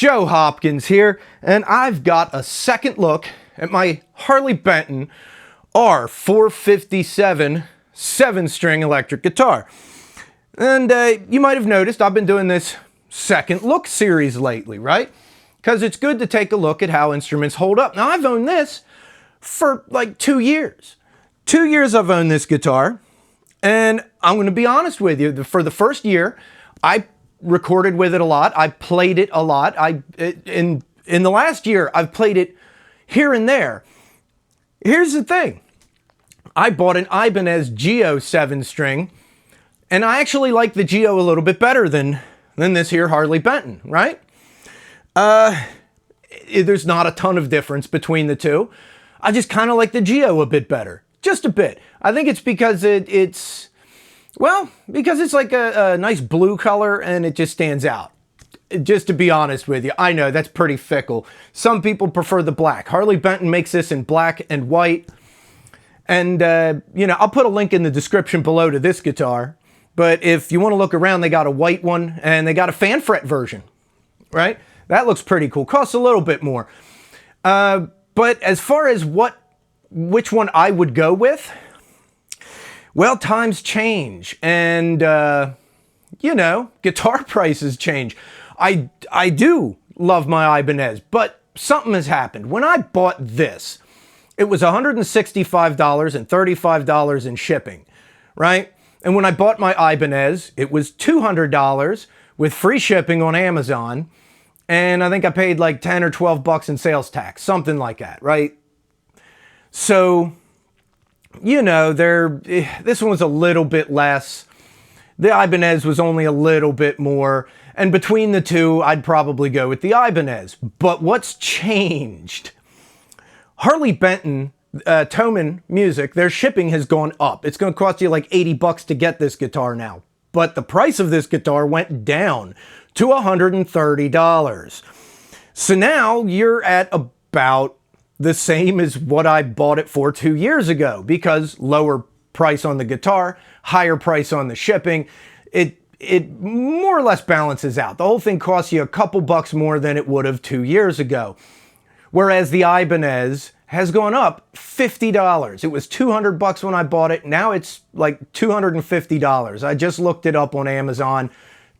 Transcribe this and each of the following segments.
Joe Hopkins here, and I've got a second look at my Harley Benton R457 7-string electric guitar. And you might have noticed I've been doing this second look series lately, right? Because it's good to take a look at how instruments hold up. Now, I've owned this for like 2 years. 2 years I've owned this guitar, and I'm going to be honest with you. For the first year, I recorded with it a lot. I played it a lot. In the last year, I've played it here and there. Here's the thing. I bought an Ibanez Geo 7-string, and I actually like the Geo a little bit better than this here Harley Benton, right? There's not a ton of difference between the two. I just kind of like the Geo a bit better. Just a bit. I think it's because it's like a nice blue color and it just stands out. Just to be honest with you, I know that's pretty fickle. Some people prefer the black. Harley Benton makes this in black and white. And, I'll put a link in the description below to this guitar. But if you want to look around, they got a white one and they got a fan fret version, right? That looks pretty cool. Costs a little bit more. But as far as which one I would go with, well, times change, and, guitar prices change. I do love my Ibanez, but something has happened. When I bought this, it was $165 and $35 in shipping, right? And when I bought my Ibanez, it was $200 with free shipping on Amazon, and I think I paid like 10 or 12 bucks in sales tax, something like that, right? So, this one was a little bit less. The Ibanez was only a little bit more. And between the two, I'd probably go with the Ibanez. But what's changed? Harley Benton, Thomann music, their shipping has gone up. It's going to cost you like 80 bucks to get this guitar now. But the price of this guitar went down to $130. So now you're at about the same as what I bought it for 2 years ago, because lower price on the guitar, higher price on the shipping. It more or less balances out. The whole thing costs you a couple bucks more than it would have 2 years ago. Whereas the Ibanez has gone up $50. It was 200 bucks when I bought it. Now it's like $250. I just looked it up on Amazon.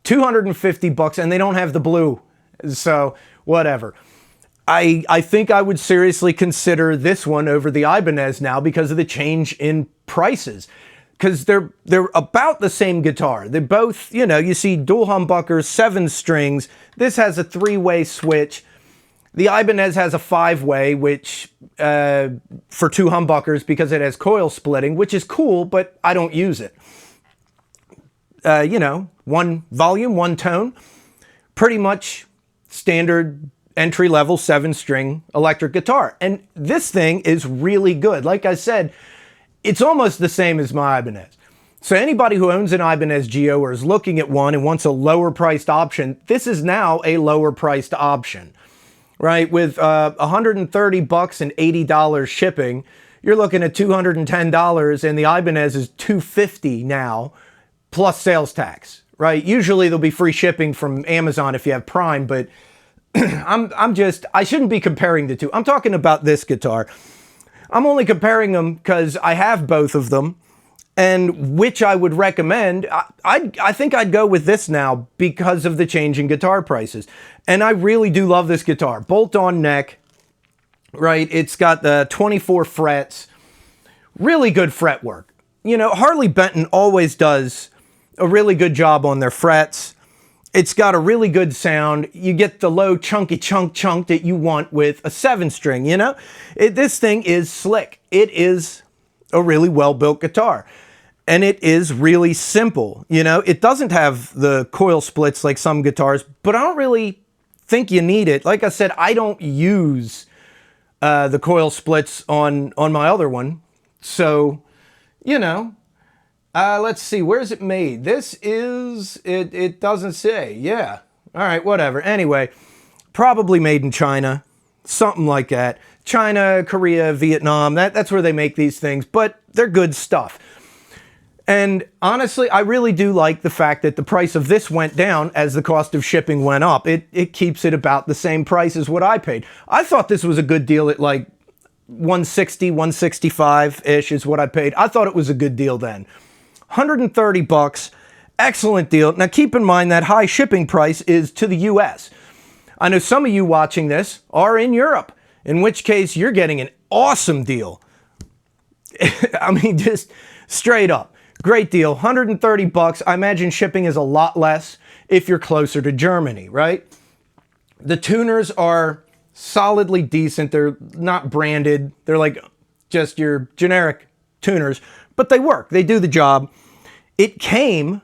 250 bucks, and they don't have the blue. So, whatever. I think I would seriously consider this one over the Ibanez now because of the change in prices. Because they're about the same guitar. They're both, you see dual humbuckers, 7 strings. This has a 3-way switch. The Ibanez has a 5-way, which, for 2 humbuckers because it has coil splitting, which is cool, but I don't use it. One volume, one tone. Pretty much standard entry-level 7-string electric guitar. And this thing is really good. Like I said, it's almost the same as my Ibanez. So anybody who owns an Ibanez Geo or is looking at one and wants a lower-priced option, this is now a lower-priced option, right? With 130 bucks and $80 shipping, you're looking at $210, and the Ibanez is $250 now, plus sales tax, right? Usually there'll be free shipping from Amazon if you have Prime, but I shouldn't be comparing the two. I'm talking about this guitar. I'm only comparing them because I have both of them, and which I would recommend. I think I'd go with this now because of the change in guitar prices. And I really do love this guitar. Bolt-on neck, right? It's got the 24 frets. Really good fretwork. Harley Benton always does a really good job on their frets. It's got a really good sound. You get the low chunky chunk that you want with a 7-string, This thing is slick. It is a really well-built guitar. And it is really simple, It doesn't have the coil splits like some guitars, but I don't really think you need it. Like I said, I don't use the coil splits on my other one. So, let's see, where is it made? This is, it doesn't say. Yeah. All right, whatever. Anyway, probably made in China, something like that. China, Korea, Vietnam, that's where they make these things, but they're good stuff. And honestly, I really do like the fact that the price of this went down as the cost of shipping went up. It keeps it about the same price as what I paid. I thought this was a good deal at like 160, 165-ish is what I paid. I thought it was a good deal then. 130 bucks, excellent deal. Now keep in mind that high shipping price is to the US. I know some of you watching this are in Europe, in which case you're getting an awesome deal. I mean, just straight up. Great deal, 130 bucks. I imagine shipping is a lot less if you're closer to Germany, right? The tuners are solidly decent. They're not branded. They're like just your generic tuners, but they work. They do the job. It came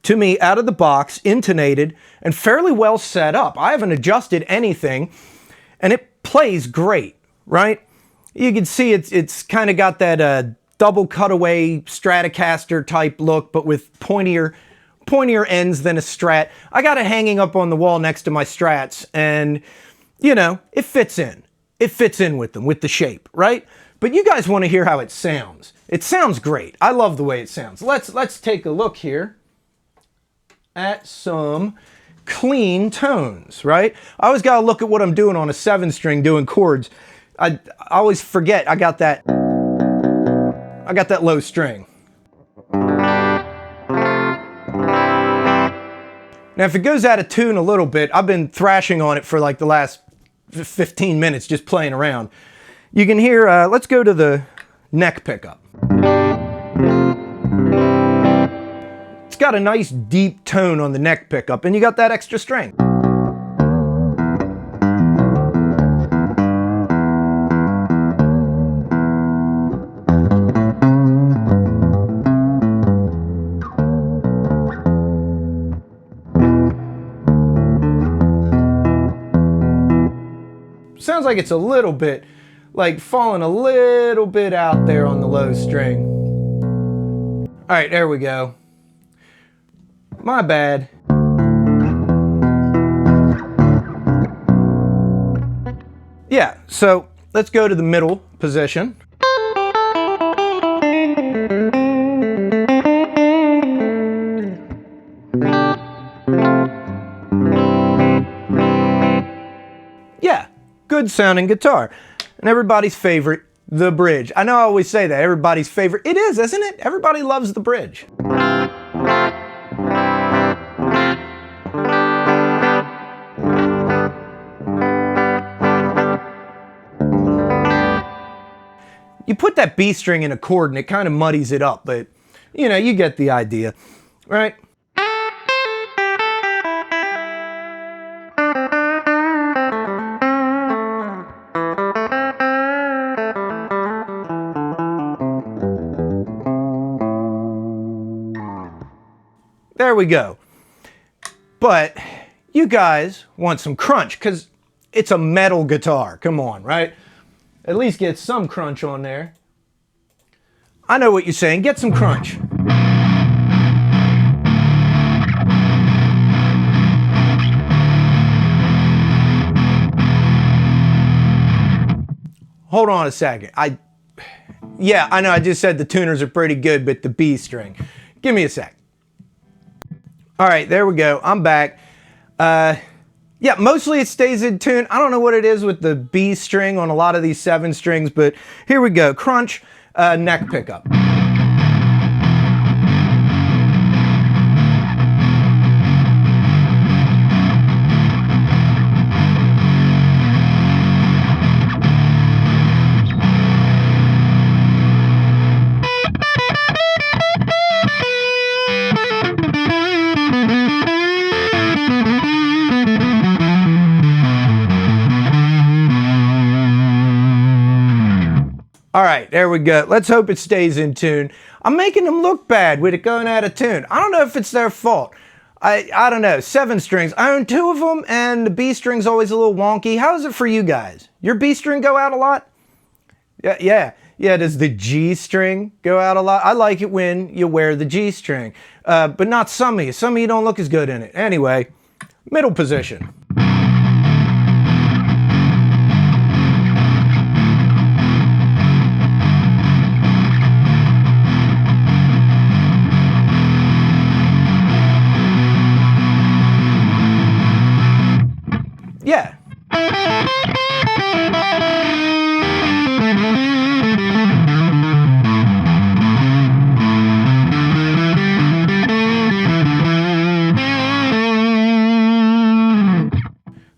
to me out of the box, intonated, and fairly well set up. I haven't adjusted anything, and it plays great, right? You can see it's kind of got that double cutaway Stratocaster type look, but with pointier ends than a Strat. I got it hanging up on the wall next to my Strats, and you know, it fits in. It fits in with them, with the shape, right? But you guys want to hear how it sounds. It sounds great. I love the way it sounds. Let's take a look here at some clean tones, right? I always got to look at what I'm doing on a 7-string doing chords. I always forget I got that low string. Now, if it goes out of tune a little bit, I've been thrashing on it for like the last 15 minutes, just playing around. You can hear, let's go to the neck pickup. It's got a nice deep tone on the neck pickup, and you got that extra string. Sounds like it's a little bit, like falling a little bit out there on the low string. All right, there we go. My bad. Yeah, so let's go to the middle position. Yeah, good sounding guitar. And everybody's favorite, the bridge. I know I always say that, everybody's favorite. It is, isn't it? Everybody loves the bridge. You put that B string in a chord and it kind of muddies it up, but you know, you get the idea, right? There we go. But you guys want some crunch because it's a metal guitar. Come on, right? At least get some crunch on there. I know what you're saying. Get some crunch. Hold on a second. Yeah, I know I just said the tuners are pretty good, but the B string. Give me a sec. All right, there we go. I'm back. Yeah, mostly it stays in tune. I don't know what it is with the B string on a lot of these 7 strings, but here we go. Crunch, neck pickup. All right, there we go. Let's hope it stays in tune. I'm making them look bad with it going out of tune. I don't know if it's their fault. I don't know. 7 strings. I own 2 of them, and the B string's always a little wonky. How is it for you guys? Your B string go out a lot? Yeah. Does the G string go out a lot? I like it when you wear the G string, but not some of you. Some of you don't look as good in it. Anyway, middle position.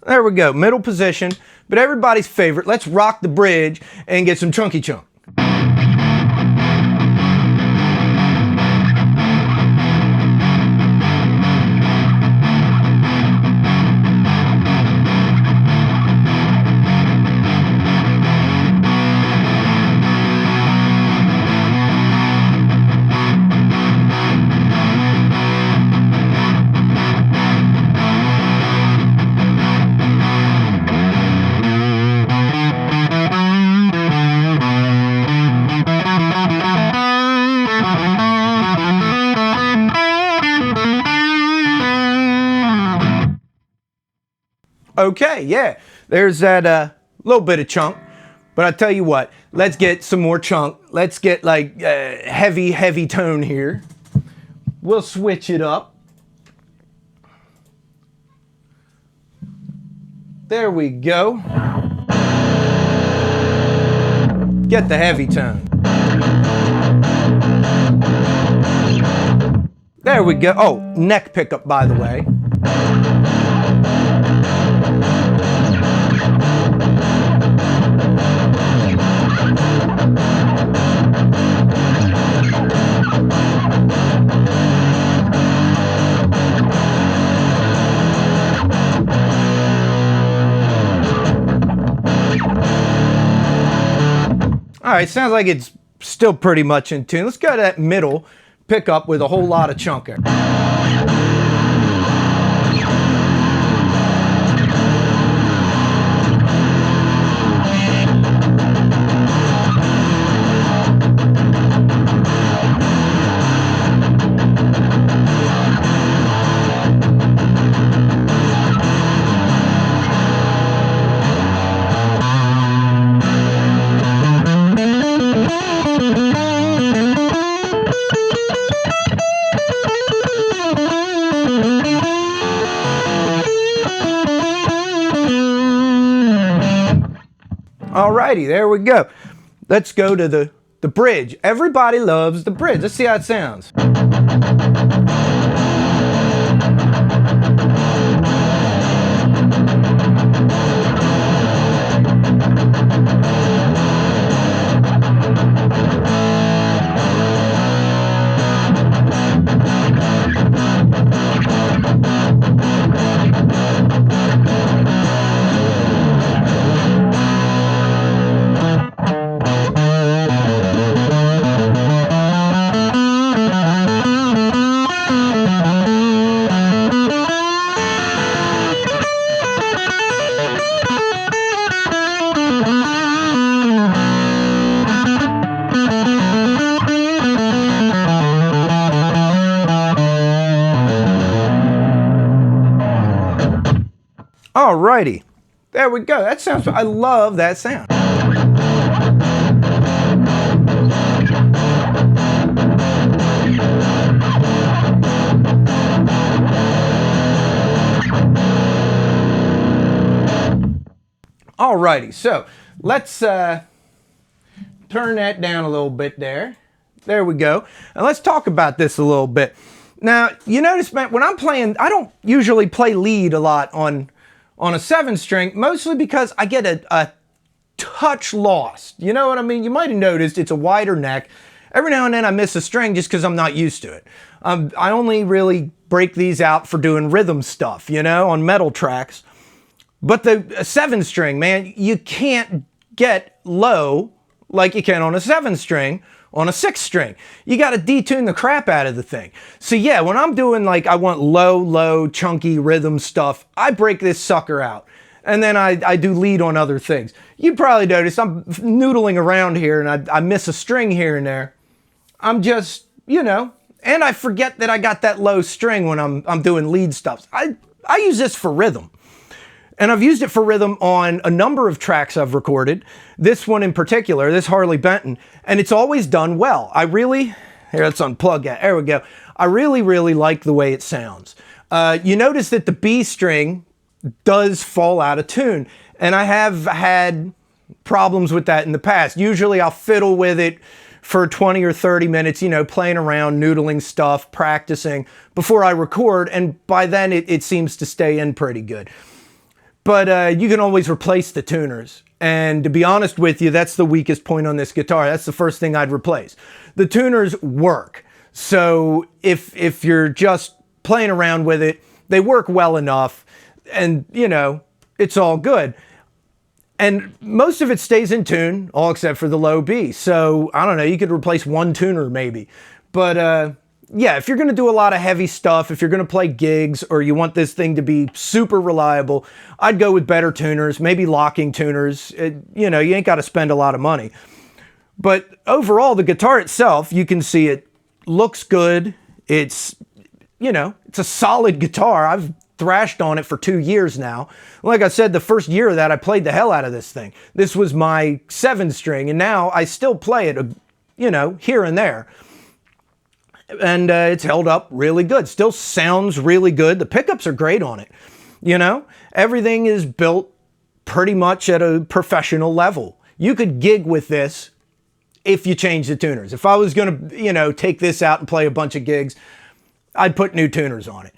There we go, middle position, but everybody's favorite. Let's rock the bridge and get some chunky chunk. Okay, yeah, there's that little bit of chunk, but I tell you what, let's get some more chunk. Let's get like heavy tone here. We'll switch it up. There we go. Get the heavy tone. There we go. Oh, neck pickup, by the way. All right, sounds like it's still pretty much in tune. Let's go to that middle pickup with a whole lot of chunker. Alrighty, there we go. Let's go to the bridge. Everybody loves the bridge. Let's see how it sounds. Alrighty, there we go. That sounds, I love that sound. Alrighty, so let's turn that down a little bit there. There we go. And let's talk about this a little bit. Now, you notice, man, when I'm playing, I don't usually play lead a lot on a 7-string, mostly because I get a touch lost. You know what I mean? You might have noticed it's a wider neck. Every now and then I miss a string just because I'm not used to it. I only really break these out for doing rhythm stuff, you know, on metal tracks. But the 7-string, man, you can't get low like you can on a 7-string on a 6-string. You got to detune the crap out of the thing. So yeah, when I'm doing like, I want low, chunky rhythm stuff, I break this sucker out. And then I do lead on other things. You probably noticed I'm noodling around here and I miss a string here and there. I'm just, you know, and I forget that I got that low string when I'm doing lead stuff. I use this for rhythm. And I've used it for rhythm on a number of tracks I've recorded. This one in particular, this Harley Benton, and it's always done well. I really, here, let's unplug that, there we go. I really like the way it sounds. You notice that the B string does fall out of tune. And I have had problems with that in the past. Usually I'll fiddle with it for 20 or 30 minutes, you know, playing around, noodling stuff, practicing before I record. And by then it seems to stay in pretty good. But you can always replace the tuners. And to be honest with you, that's the weakest point on this guitar. That's the first thing I'd replace. The tuners work. So if you're just playing around with it, they work well enough and, you know, it's all good. And most of it stays in tune, all except for the low B. So, I don't know, you could replace one tuner maybe. But yeah, if you're going to do a lot of heavy stuff, if you're going to play gigs, or you want this thing to be super reliable, I'd go with better tuners, maybe locking tuners. You know, you ain't got to spend a lot of money. But overall, the guitar itself, you can see it looks good. It's, you know, it's a solid guitar. I've thrashed on it for 2 years now. Like I said, the first year of that, I played the hell out of this thing. This was my 7-string, and now I still play it, you know, here and there. And it's held up really good. Still sounds really good. The pickups are great on it. You know, everything is built pretty much at a professional level. You could gig with this if you change the tuners. If I was going to, you know, take this out and play a bunch of gigs, I'd put new tuners on it.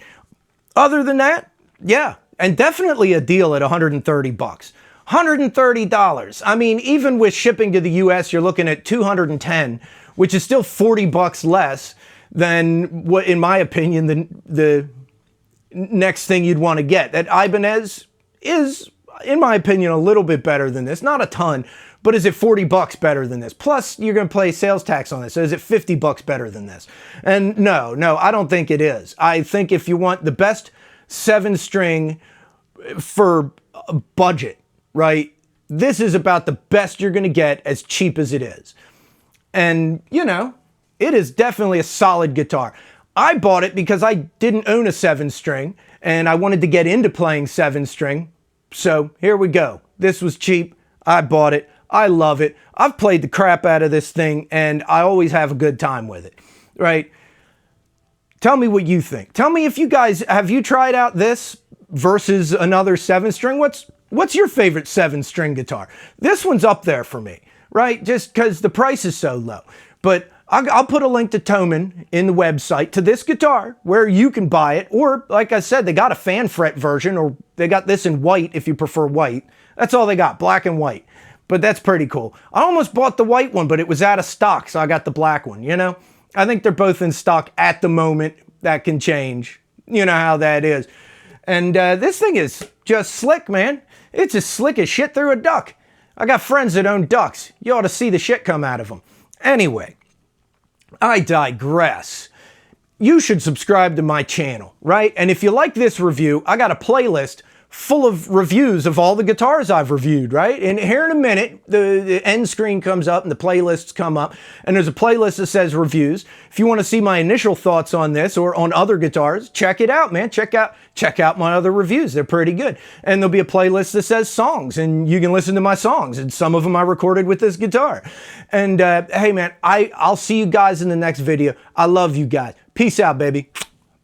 Other than that, yeah, and definitely a deal at 130 bucks. $130. I mean, even with shipping to the US, you're looking at 210, which is still 40 bucks less than what, in my opinion, the next thing you'd want to get. That Ibanez is, in my opinion, a little bit better than this. Not a ton, but is it 40 bucks better than this? Plus, you're going to pay sales tax on this. So is it 50 bucks better than this? And no, I don't think it is. I think if you want the best 7-string for a budget, right, this is about the best you're going to get as cheap as it is. And, you know, it is definitely a solid guitar. I bought it because I didn't own a 7-string and I wanted to get into playing 7-string. So here we go. This was cheap. I bought it. I love it. I've played the crap out of this thing and I always have a good time with it, right? Tell me what you think. Tell me if you guys, have you tried out this versus another 7-string? What's your favorite 7-string guitar? This one's up there for me, right? Just because the price is so low. But I'll put a link to Thomann in the website to this guitar where you can buy it. Or, like I said, they got a fan fret version, or they got this in white if you prefer white. That's all they got, black and white. But that's pretty cool. I almost bought the white one, but it was out of stock, so I got the black one, you know? I think they're both in stock at the moment. That can change. You know how that is. And this thing is just slick, man. It's as slick as shit through a duck. I got friends that own ducks. You ought to see the shit come out of them. Anyway, I digress. You should subscribe to my channel, right? And if you like this review, I got a playlist full of reviews of all the guitars I've reviewed, right? And here in a minute, the end screen comes up and the playlists come up, and there's a playlist that says reviews. If you want to see my initial thoughts on this or on other guitars, check it out, man. Check out my other reviews. They're pretty good. And there'll be a playlist that says songs, and you can listen to my songs, and some of them I recorded with this guitar. And hey, man, I'll see you guys in the next video. I love you guys. Peace out, baby.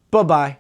Bye-bye.